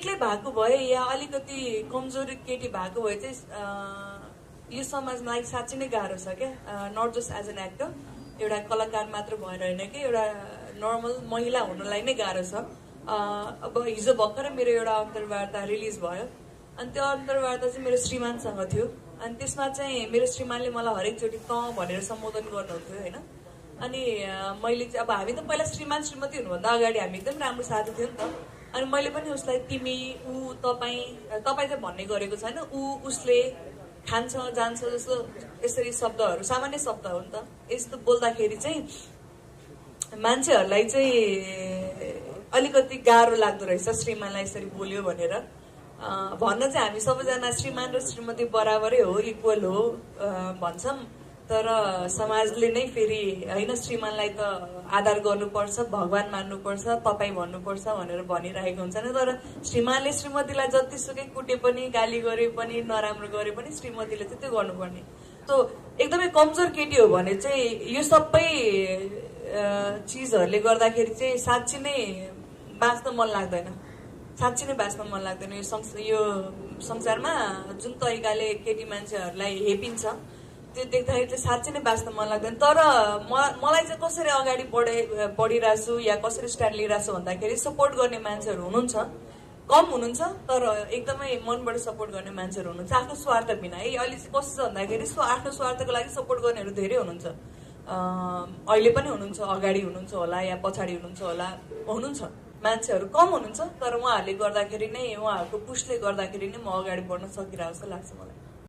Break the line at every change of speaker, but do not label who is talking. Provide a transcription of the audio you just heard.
एक्लै भएको भए या अलिकति कमजोरी केटी भएको भए चाहिँ यो समाजलाई साँच्चै नै गाह्रो छ क्या। Not just as an actor, एउटा कलाकार मात्र भएर होइन कि एउटा नर्मल महिला हुनलाई नै गाह्रो छ। अब हिजो भर्खरै मेरो एउटा अन्तर्वार्ता रिलिज भयो अनि त्यो अन्तर्वार्ता चाहिँ मेरो श्रीमानसँग थियो अनि त्यसमा चाहिँ मेरो श्रीमानले मलाई हरेकचोटि त भनेर सम्बोधन गर्नुहुन्थ्यो होइन। अनि मैले चाहिँ अब हामी त पहिला श्रीमान श्रीमती हुनुभन्दा अगाडि हामी एकदम राम्रो साथी थियो नि त। अनि मैले पनि उसलाई तिमी ऊ तपाईँ चाहिँ भन्ने गरेको छैन, ऊ उसले खान्छ जान्छ जस्तो यसरी शब्दहरू सामान्य शब्द हो नि त। यस्तो बोल्दाखेरि चाहिँ मान्छेहरूलाई चाहिँ अलिकति गाह्रो लाग्दो रहेछ श्रीमानलाई यसरी बोल्यो भनेर भन्न चाहिँ हामी सबैजना श्रीमान र श्रीमती बराबरै हो, इक्वल हो भन्छौँ। तर समाजले नै फेरि होइन श्रीमानलाई त आदर गर्नुपर्छ, भगवान मान्नुपर्छ, तपाईँ भन्नुपर्छ भनेर भनिरहेको हुन्छ नि। तर श्रीमानले श्रीमतीलाई जतिसुकै कुटे पनि गाली गरे पनि नराम्रो गरे पनि श्रीमतीले चाहिँ त्यो गर्नुपर्ने। त्यो एकदमै कमजोर केटी हो भने चाहिँ यो सबै चिजहरूले गर्दाखेरि चाहिँ साँच्ची नै बाँच्न मन लाग्दैन, साँच्ची नै बाँच्न मन लाग्दैन। यो संसारमा जुन तरिकाले केटी मान्छेहरूलाई हेपिन्छ त्यो देख्दाखेरि चाहिँ साँच्चै नै बाँच्न मन लाग्दैन। तर मलाई चाहिँ कसरी अगाडि बढिरहेको छु या कसरी स्ट्यान्ड लिइरहेको छु भन्दाखेरि सपोर्ट गर्ने मान्छेहरू हुनुहुन्छ, कम हुनुहुन्छ तर एकदमै मनबाट सपोर्ट गर्ने मान्छेहरू हुनुहुन्छ आफ्नो स्वार्थ बिना। अहिले चाहिँ कस्तो छ भन्दाखेरि आफ्नो स्वार्थको लागि सपोर्ट गर्नेहरू धेरै हुनुहुन्छ, अहिले पनि हुनुहुन्छ, अगाडि हुनुहुन्छ होला या पछाडि हुनुहुन्छ मान्छेहरू कम हुनुहुन्छ। तर उहाँहरूले गर्दाखेरि नै, उहाँहरूको पुस्टले गर्दाखेरि नै म अगाडि बढ्न सकिरहेको जस्तो लाग्छ मलाई।